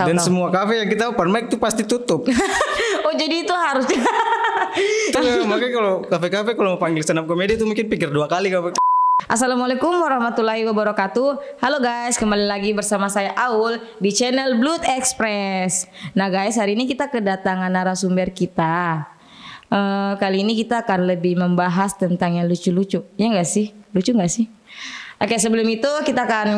Dan Tahu. semua kafe yang kita open mic tuh pasti tutup. Oh jadi itu harus. Tuh, makanya kalau kafe-kafe kalau mau panggil stand up comedy itu mungkin pikir 2 kali kafe. Assalamualaikum warahmatullahi wabarakatuh. Halo guys, kembali lagi bersama saya Aul di channel Blood Express. Nah guys, hari ini kita kedatangan narasumber kita. Kali ini kita akan lebih membahas tentang yang lucu-lucu. Ya nggak sih? Lucu nggak sih? Oke, sebelum itu kita akan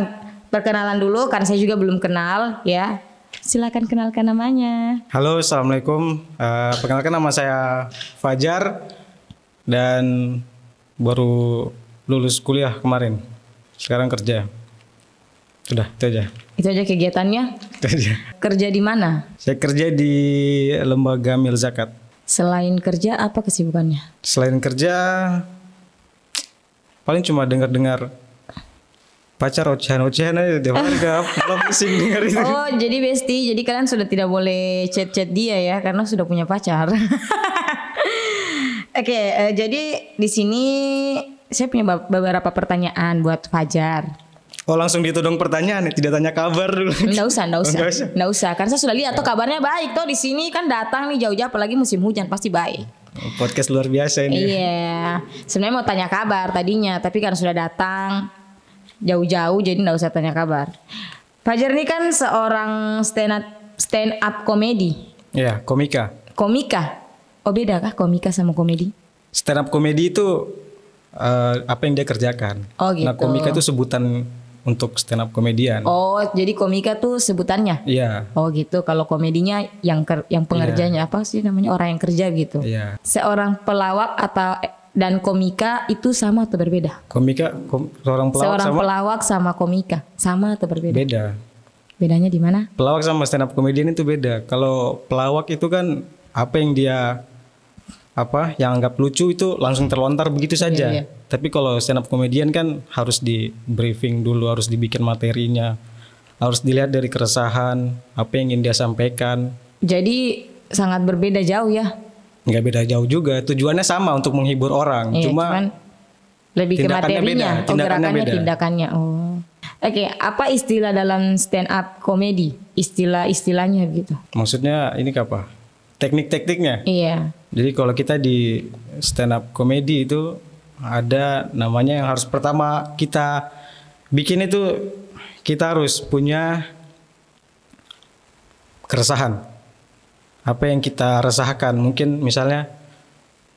perkenalan dulu karena saya juga belum kenal ya. Silakan kenalkan namanya. Halo, assalamualaikum. Perkenalkan nama saya Fajar dan baru lulus kuliah kemarin. Sekarang kerja. Sudah, itu aja. Itu aja kegiatannya. Itu aja. Kerja di mana? Saya kerja di lembaga Mil Zakat. Selain kerja apa kesibukannya? Selain kerja paling cuma dengar-dengar pacar ocehan-ocehan aja tiap hari udah pusing dengar itu. Oh, jadi Besti, jadi kalian sudah tidak boleh chat-chat dia ya karena sudah punya pacar. Oke, jadi di sini saya punya beberapa pertanyaan buat Fajar. Oh, langsung ditodong pertanyaan, tidak tanya kabar dulu. Nggak usah. Nggak usah. Karena saya sudah lihat tuh kabarnya baik tuh di sini kan datang nih jauh-jauh apalagi musim hujan pasti baik. Podcast luar biasa ini. Iya, sebenarnya mau tanya kabar tadinya, tapi karena sudah datang jauh-jauh jadi nggak usah tanya kabar. Fajar ini kan seorang stand up comedy. Iya, komika. Komika. Oh beda kah komika sama komedi? Stand up comedy itu apa yang dia kerjakan. Oh gitu. Nah, komika itu sebutan untuk stand up komedian. Oh, jadi komika tuh sebutannya? Iya. Oh gitu. Kalau komedinya yang pengerjanya apa sih namanya? Orang yang kerja gitu. Iya. Seorang pelawak dan komika itu sama atau berbeda? Komika Seorang pelawak sama komika sama atau berbeda? beda. Bedanya di mana? Pelawak sama stand up comedian itu beda. Kalau pelawak itu kan apa yang dia yang anggap lucu itu langsung terlontar begitu saja. Iya. Tapi kalau stand up comedian kan harus di briefing dulu, harus dibikin materinya, harus dilihat dari keresahan, apa yang ingin dia sampaikan. Jadi sangat berbeda jauh ya? Nggak beda jauh juga, tujuannya sama untuk menghibur orang. Iya, cuman lebih ke tindakannya materinya, beda, tindakannya beda. tindakannya. Oh. Oke, apa istilah dalam stand up comedy? Istilahnya gitu. Maksudnya ini apa? Teknik-tekniknya. Iya. Jadi kalau kita di stand up comedy itu ada namanya yang harus pertama kita bikin itu kita harus punya keresahan. Apa yang kita resahkan, mungkin misalnya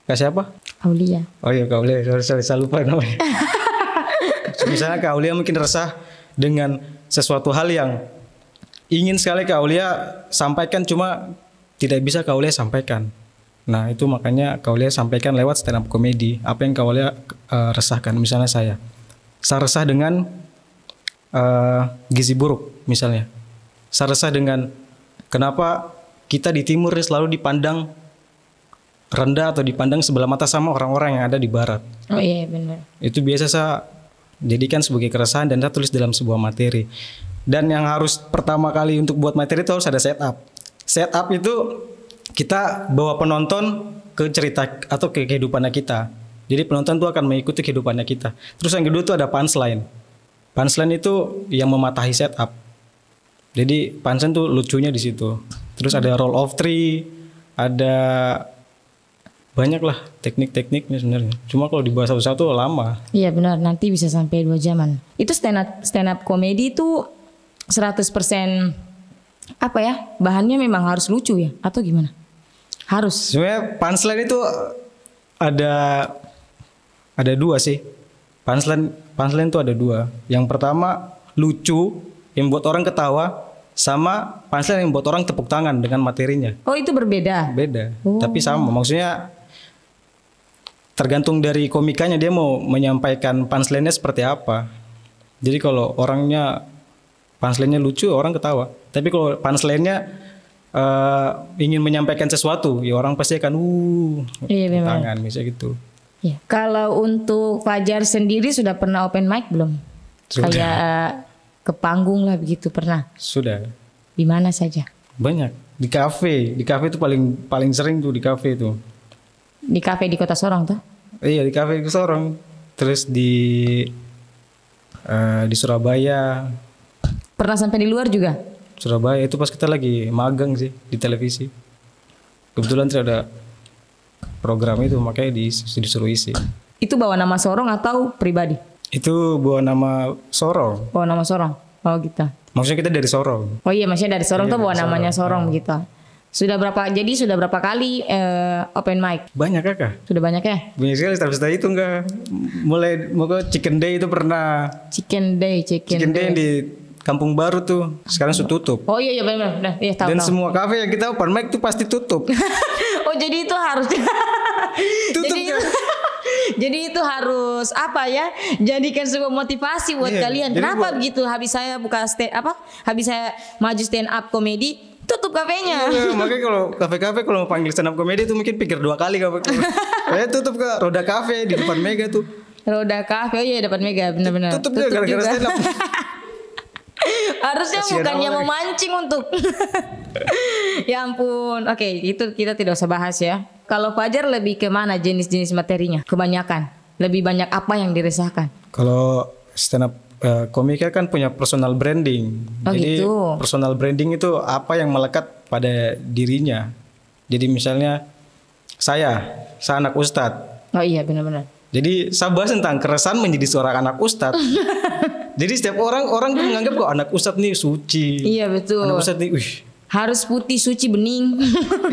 kasih apa? Aulia. Oh iya Kak Aulia, saya lupa namanya. Misalnya Kak Aulia mungkin resah dengan sesuatu hal yang ingin sekali Kak Aulia sampaikan cuma tidak bisa Kak Aulia sampaikan. Nah itu makanya Kak Aulia sampaikan lewat stand up comedy. Apa yang Kak Aulia resahkan, misalnya saya resah dengan gizi buruk misalnya. Saya resah dengan kenapa kita di timur selalu dipandang rendah atau dipandang sebelah mata sama orang-orang yang ada di barat. Oh iya benar. Itu biasa saya jadikan sebagai keresahan dan saya tulis dalam sebuah materi. Dan yang harus pertama kali untuk buat materi itu harus ada setup. Setup itu kita bawa penonton ke cerita atau ke kehidupannya kita. Jadi penonton tuh akan mengikuti kehidupannya kita. Terus yang kedua tuh ada punchline. Punchline itu yang mematahi setup. Jadi punchline tuh lucunya di situ. Terus ada roll of three, ada banyak lah teknik-tekniknya sebenarnya. Cuma kalau dibahas satu-satu lama. Iya benar, nanti bisa sampai 2 jaman. Itu stand up comedy itu 100% apa ya? Bahannya memang harus lucu ya atau gimana? Harus. Sebenarnya punchline itu ada 2 sih. Punchline itu ada 2. Yang pertama lucu yang buat orang ketawa, sama punchline yang buat orang tepuk tangan dengan materinya. Oh itu berbeda? Beda, tapi sama. Maksudnya tergantung dari komikanya dia mau menyampaikan punchline-nya seperti apa. Jadi kalau orangnya punchline-nya lucu, orang ketawa. Tapi kalau punchline-nya ingin menyampaikan sesuatu, ya orang pasti akan iya, tangan, misalnya gitu. Iya. Kalau untuk Fajar sendiri sudah pernah open mic belum? Sudah. Kayak ke panggung lah begitu pernah? Sudah. Di mana saja? Banyak. Di kafe itu paling sering tuh di kafe itu. Di kafe di Kota Sorong tuh? Iya di kafe di Sorong. Terus di Surabaya. Pernah sampai di luar juga? Surabaya itu pas kita lagi magang sih di televisi. Kebetulan tidak ada program itu makanya disuruh isi. Itu bawa nama Sorong atau pribadi? Itu bawa nama Sorong. Bawa nama Sorong. Oh gitu. Maksudnya kita dari Sorong. Oh iya, maksudnya dari Sorong Iya, tuh bawa dari namanya Sorong. Sorong begitu. Sudah berapa kali open mic? Banyak kakak. Sudah banyak ya? Banyak sekali, tapi setelah itu enggak. Mulai Chicken Day itu pernah. Chicken Day. Chicken Day yang di Kampung Baru tuh. Sekarang sudah tutup. Oh iya benar. Iya tahu. Dan semua kafe yang kita open mic tuh pasti tutup. Oh jadi itu harus Tutup jadi, kan? jadi itu harus apa ya? Jadikan sebuah motivasi buat Iya, kalian. jadi Kenapa begitu? Habis saya habis saya maju stand up komedi, tutup kafenya. Iya, makanya kalau kafe-kafe kalau mau panggil stand up comedy tuh mungkin pikir 2 kali kafe. Tutup ke Roda Cafe di depan Mega tuh. Roda kafe, oh iya dapat Mega benar-benar. Tutup juga gara-gara stand up. Harusnya Kasihan bukannya orang. memancing untuk. Ya ampun. Oke, itu kita tidak usah bahas ya. Kalau Fajar lebih ke mana jenis-jenis materinya? Kebanyakan. Lebih banyak apa yang diresahkan? Kalau stand up komika kan punya personal branding. Oh, Jadi gitu. personal branding itu apa yang melekat pada dirinya. Jadi misalnya saya anak ustadz. Oh iya benar-benar. Jadi saya bahas tentang keresahan menjadi seorang anak ustadz. Jadi setiap orang tuh menganggap kok anak ustadz nih suci. Iya betul. Anak ustadz nih, Harus putih, suci, bening.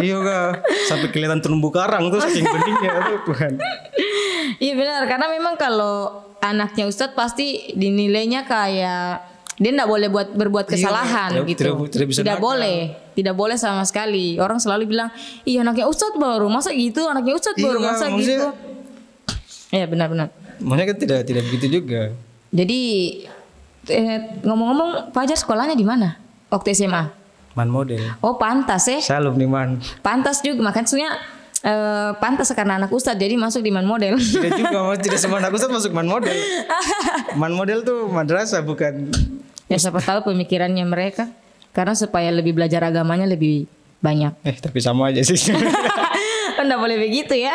iya kak, sampai kelihatan terumbu karang tuh saking beningnya tuh Tuhan. Iya benar, karena memang kalau anaknya Ustadz pasti dinilainya kayak dia tidak boleh berbuat kesalahan tidak- gitu. tidak bisa nakal. Tidak boleh sama sekali. Orang selalu bilang, iya anaknya Ustadz baru masa gitu, anaknya Ustadz baru Iya, masa maksudnya- gitu. Iya benar-benar. Maksudnya kan tidak begitu juga. Jadi ngomong-ngomong, Fajar sekolahnya di mana? Waktu SMA? Man model. Oh pantas ya. Saya alumni man. Pantas juga makanya pantas karena anak Ustadz jadi masuk di Man Model. Tidak juga, mas tidak semua anak ustadz masuk man model. Man model tuh madrasah bukan. Ya siapa tahu pemikirannya mereka karena supaya lebih belajar agamanya lebih banyak. Tapi sama aja sih. Nggak boleh begitu ya.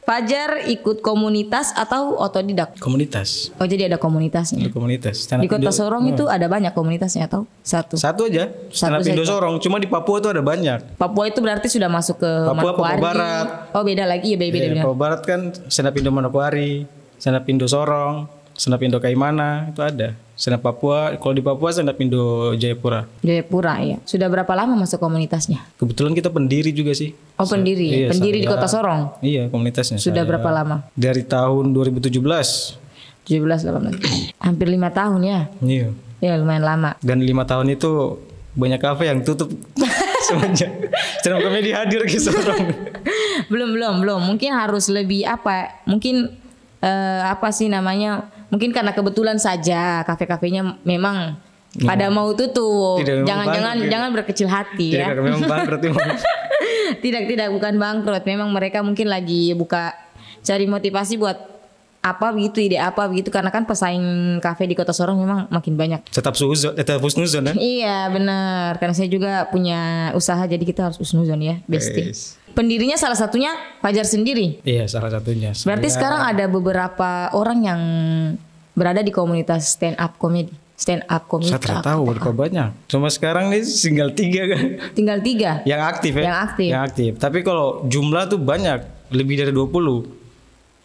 Fajar ikut komunitas atau otodidak? Komunitas. Oh jadi ada komunitasnya. Itu komunitas. Stand Di up Kota Indo- Sorong itu ada banyak komunitasnya atau satu? Satu aja. Stand up Satu Indo saja. Sorong. Cuma di Papua tuh ada banyak. Papua itu berarti sudah masuk ke Papua, Papua Manokwari. Barat. Oh beda lagi ya beda. Papua Barat kan stand up Indo Manokwari, stand up Indo Sorong, stand up Indo Kaimana itu ada. Stand up Papua. Kalau di Papua stand up Indo Jayapura. Jayapura ya. Sudah berapa lama masuk komunitasnya? Kebetulan kita pendiri juga sih. Oh pendiri, Iya, pendiri di saya- Kota Sorong. Iya komunitasnya. Sudah saya- berapa lama? Dari tahun 2017. 17 18. Hampir 5 tahun ya. Iya. Ya lumayan lama. Dan 5 tahun itu banyak kafe yang tutup semenjak stand up comedy hadir ke Sorong. belum. Mungkin harus lebih apa? Mungkin apa sih namanya? Mungkin karena kebetulan saja kafe-kafenya memang pada mau tutup. Tidak, memang Jangan bangkrut. jangan berkecil hati Jadi ya. kakak memang bangkrut memang. Tidak bukan bangkrut. Memang mereka mungkin lagi buka cari motivasi buat apa begitu, ide apa begitu karena kan pesaing kafe di Kota Sorong memang makin banyak. Tetap husnuzon kan? Iya benar, karena saya juga punya usaha jadi kita harus husnuzon ya, bestie. Yes. Pendirinya salah satunya Fajar sendiri. Iya salah satunya. Berarti sekarang ada beberapa orang yang berada di komunitas stand up comedy. Saya tidak tahu berapa banyak. Cuma sekarang nih tinggal 3 kan. Tinggal 3. Yang aktif ya. Yang aktif. Tapi kalau jumlah tuh banyak, lebih dari 20.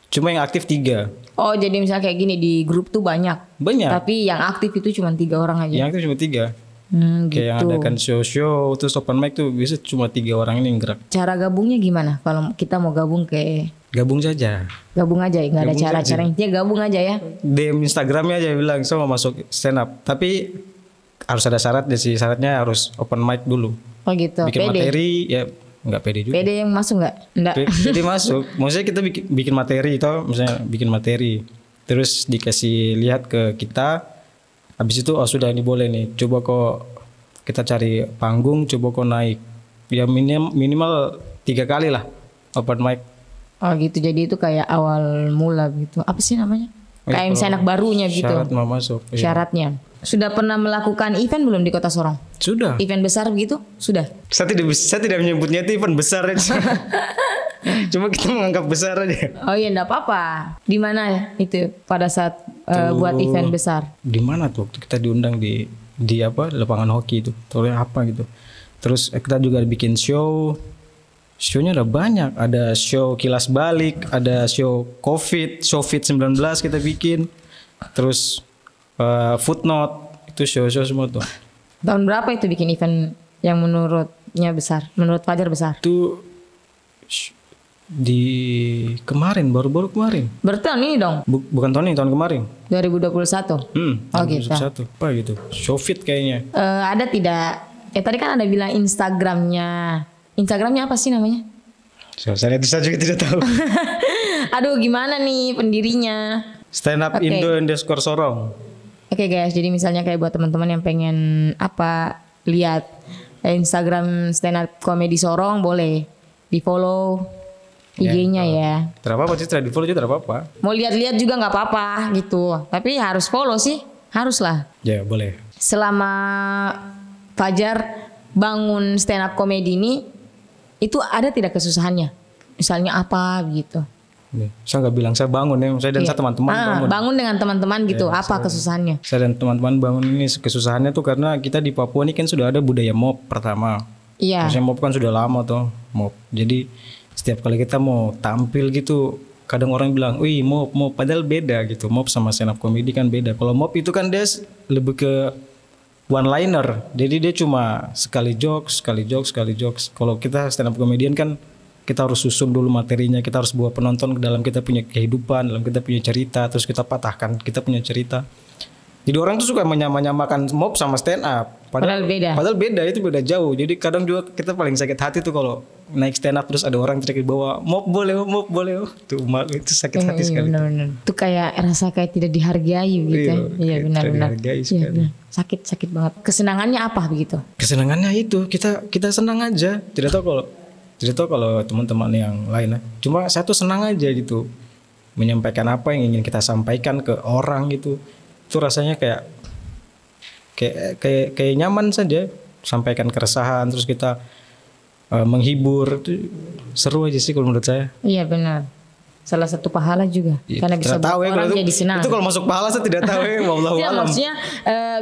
Cuma yang aktif 3. Oh jadi misalnya kayak gini di grup tuh banyak. Banyak. Tapi yang aktif itu cuma 3 orang aja. Yang aktif cuma 3. Gitu. Kayak yang ada kan show terus open mic tuh bisa cuma 3 orang ini yang gerak. Cara gabungnya gimana? Kalau kita mau gabung Gabung saja. gabung aja, nggak ada Gabung cara-cara. Intinya gabung aja ya. DM Instagramnya aja bilang saya mau masuk stand up. Tapi harus ada syaratnya sih. Syaratnya harus open mic dulu. Oh gitu. Bikin Pede. materi ya nggak pede juga. Pede yang masuk nggak? Nggak. Jadi masuk. Maksudnya kita bikin materi itu, misalnya bikin materi, terus dikasih lihat ke kita. Habis itu sudah ini boleh nih. Coba kok kita cari panggung, coba kok naik. Ya minimal 3 kali lah open mic. Oh gitu. Jadi itu kayak awal mula gitu. Apa sih namanya? Kayak misalnya anak barunya gitu. Syarat mau masuk. Iya. Syaratnya. Sudah pernah melakukan event belum di Kota Sorong? Sudah. Event besar begitu? Sudah. Saya tidak menyebutnya itu event besar aja. Cuma kita menganggap besar aja. Oh iya enggak apa-apa. Di mana itu pada saat buat event besar? Di mana tuh waktu kita diundang di di lapangan hoki itu, tutorial apa gitu. Terus kita juga bikin show. Show-nya ada banyak, ada show kilas balik, ada show COVID, show Fit-19 kita bikin. Terus footnote, itu show-show semua tuh. Tahun berapa itu bikin event yang menurutnya besar? Menurut Fajar besar? Itu di kemarin, baru-baru kemarin. Berarti tahun ini dong? Bukan tahun ini, tahun kemarin. 2021? Oh gitu. 2021. Apa gitu? Show Fit kayaknya. Ada tidak? Tadi kan ada bilang Instagramnya. Instagramnya apa sih namanya? Saya juga tidak tahu. Aduh gimana nih pendirinya? Stand Up Indo _ Sorong. Oke guys, jadi misalnya kayak buat teman-teman yang pengen lihat Instagram Stand Up Comedy Sorong, boleh di follow IG-nya ya. Tidak apa-apa sih, di follow juga tidak apa-apa. Mau lihat-lihat juga nggak apa-apa gitu. Tapi harus follow sih, haruslah. Ya boleh. Selama Fajar bangun stand up comedy ini, itu ada tidak kesusahannya? Misalnya apa gitu? Saya nggak bilang saya bangun ya, saya dan saya teman-teman bangun dengan teman-teman gitu. Ya, apa kesusahannya? Saya dan teman-teman bangun ini kesusahannya tuh karena kita di Papua ini kan sudah ada budaya mob pertama. Iya. Maksudnya mob kan sudah lama tuh mob. Jadi setiap kali kita mau tampil gitu, kadang orang bilang, wih mob, padahal beda gitu. Mob sama stand up comedy kan beda. Kalau mob itu kan dia lebih ke one liner, jadi dia cuma sekali jokes. Kalau kita stand up comedian kan kita harus susun dulu materinya, kita harus bawa penonton ke dalam kita punya kehidupan, dalam kita punya cerita, terus kita patahkan kita punya cerita. Jadi orang tuh suka menyamakan mob sama stand up, padahal beda, itu beda jauh. Jadi kadang juga kita paling sakit hati tuh kalau naik stand up terus ada orang teriak di bawah, mob boleh. Tuh itu sakit hati sekali. Benar. Itu kayak rasa kayak tidak dihargai gitu. Iya benar. Iya, sakit banget. Kesenangannya apa begitu? Kesenangannya itu kita senang aja. Tidak tahu kalau teman-teman yang lain. Cuma saya tuh senang aja gitu menyampaikan apa yang ingin kita sampaikan ke orang gitu. Itu rasanya kayak nyaman saja, sampaikan keresahan terus kita menghibur, itu seru aja sih kalau menurut saya. Iya benar. Salah satu pahala juga karena bisa buat orang jadi senang. Itu kalau masuk pahala saya tidak tahu ya, wallahu alam. Maksudnya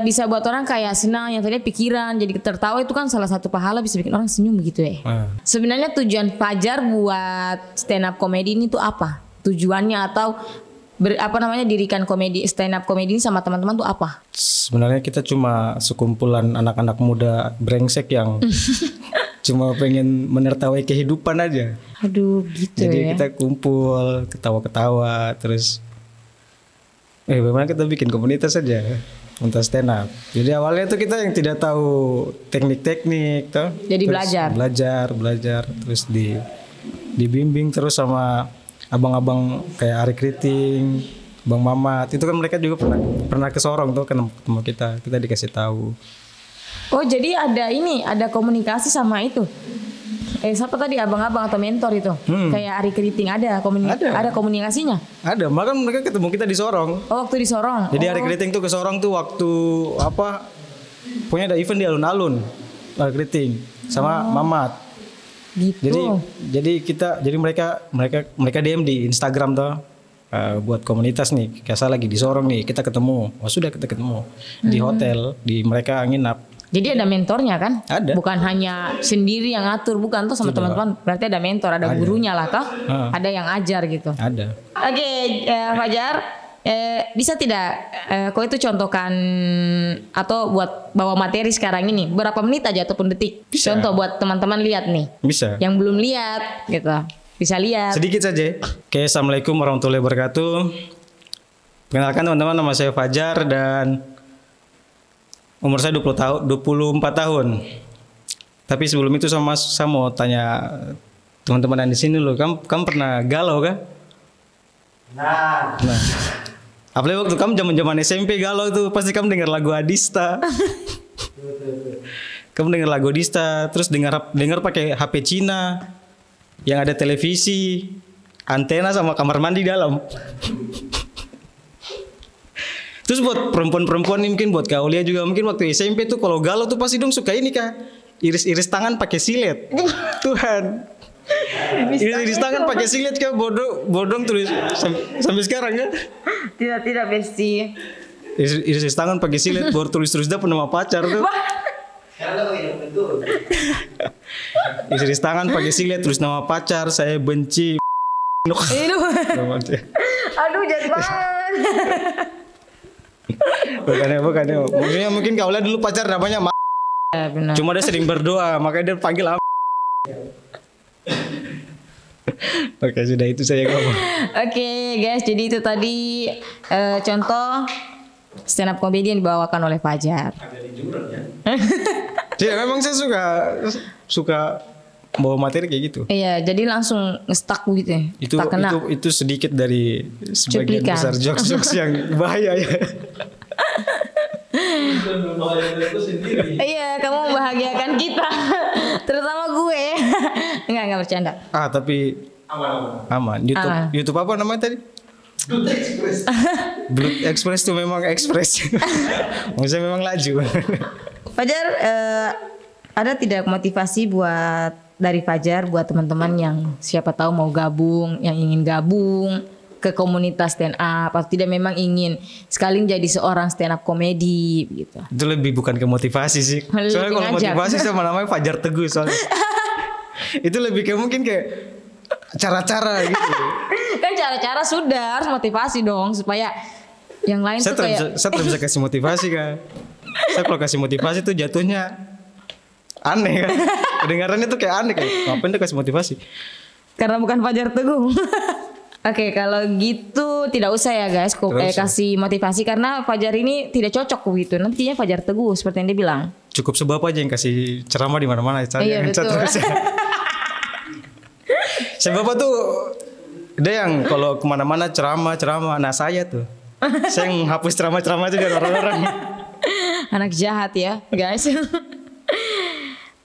bisa buat orang kayak senang, yang tadinya pikiran jadi tertawa, itu kan salah satu pahala, bisa bikin orang senyum begitu ya. Sebenarnya tujuan Fajar buat stand up comedy ini tuh apa? Tujuannya atau dirikan stand up comedy ini sama teman-teman tuh apa? Sebenarnya kita cuma sekumpulan anak-anak muda brengsek yang cuma pengen menertawai kehidupan aja. Aduh gitu. Jadi kita kumpul, ketawa-ketawa, terus bagaimana kita bikin komunitas aja untuk stand up. Jadi awalnya tuh kita yang tidak tahu teknik-teknik tuh. Jadi terus belajar, terus dibimbing terus sama abang-abang kayak Ari Kriting, Bang Mamat. Itu kan mereka juga pernah ke Sorong tuh ketemu kita dikasih tahu. Oh jadi ada komunikasi sama itu. Siapa tadi abang-abang atau mentor itu? Kayak Ari Kriting ada komunikasinya? Ada, maka mereka ketemu kita di Sorong. Oh waktu di Sorong. Jadi Ari Kriting tuh ke Sorong tuh waktu pokoknya ada event di alun-alun Ari Kriting sama Mamat. Gitu. Jadi mereka DM di Instagram tuh buat komunitas nih. Kayak saya lagi di Sorong nih, kita ketemu. Sudah kita ketemu di hotel, di mereka nginap. Jadi ada mentornya kan? Ada. Bukan hanya sendiri yang ngatur, bukan tuh sama teman-teman. Berarti ada mentor, ada gurunya lah toh. Ada yang ajar gitu. Ada. Oke, Fajar, bisa tidak kau itu contohkan atau buat bawa materi sekarang ini berapa menit aja ataupun detik? Bisa. Contoh buat teman-teman lihat nih. Bisa. Yang belum lihat gitu. Bisa lihat. Sedikit saja. Oke, assalamualaikum warahmatullahi wabarakatuh. Perkenalkan teman-teman, nama saya Fajar dan umur saya 24 tahun. Tapi sebelum itu saya mau tanya teman-teman yang di sini loh, kamu pernah galau kah? Nah. Apalagi waktu kamu zaman SMP galau itu pasti kamu dengar lagu Adista. Kamu dengar lagu Adista, terus dengar pakai HP Cina yang ada televisi, antena sama kamar mandi dalam. Terus buat perempuan-perempuan ini, mungkin buat Kaulia juga, mungkin waktu SMP tuh kalau galau tuh pasti dong suka ini kah? Iris-iris tangan pakai silet. Tuhan. Iris tangan pakai silet kah? Bodong tulis sampai sekarang kan? Tidak Besti. Iris tangan pakai silet baru tulis dah nama pacar tuh. Iris tangan pakai silet terus nama pacar saya benci. Aduh jahat banget. Bukannya. Maksudnya mungkin kau lihat dulu pacar namanya Ya, benar. cuma dia sering berdoa makanya dia panggil Oke sudah itu saya ngomong. Oke guys, jadi itu tadi contoh stand up comedy yang dibawakan oleh Fajar. Ya memang saya suka bawa materi kayak gitu. Iya, jadi langsung stuck gitu ya. Itu tak kena. itu sedikit dari sebagian Cuplikan. besar jokes yang bahaya ya. Iya, kamu membahagiakan kita, terutama gue. Enggak bercanda. Tapi aman. YouTube apa namanya tadi? Blood Express tuh memang ekspres. Maksudnya memang laju. Fajar, ada tidak motivasi dari Fajar buat teman-teman yang siapa tahu mau gabung, yang ingin gabung ke komunitas stand up atau tidak memang ingin sekali jadi seorang stand up komedi gitu. Itu lebih bukan ke motivasi sih. Soalnya kalau ngajak. motivasi sama namanya Fajar Teguh soalnya. Itu lebih kayak mungkin kayak cara-cara gitu. Kan cara-cara sudah harus motivasi dong supaya yang lain Saya tuh kayak tidak bisa kasih motivasi kan. Saya kalau kasih motivasi tuh jatuhnya aneh kan. Kedengarannya tuh kayak aneh kayak ngapain tuh kasih motivasi. karena bukan Fajar Teguh. Oke, kalau gitu tidak usah ya guys kasih motivasi karena Fajar ini tidak cocok begitu. Nantinya Fajar Teguh seperti yang dia bilang. Cukup sebab aja yang kasih ceramah di mana-mana. Iya betul. Sebab tuh dia yang kalau kemana-mana ceramah. Nah saya tuh saya yang hapus ceramah itu dari orang-orang. Anak jahat ya guys.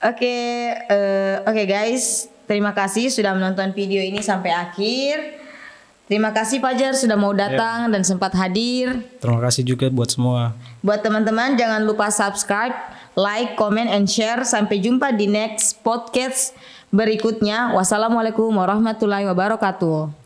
Oke guys, terima kasih sudah menonton video ini sampai akhir. Terima kasih Fajar sudah mau datang dan sempat hadir. Terima kasih juga buat semua. Buat teman-teman jangan lupa subscribe, like, comment, and share. Sampai jumpa di next podcast berikutnya. Wassalamualaikum warahmatullahi wabarakatuh.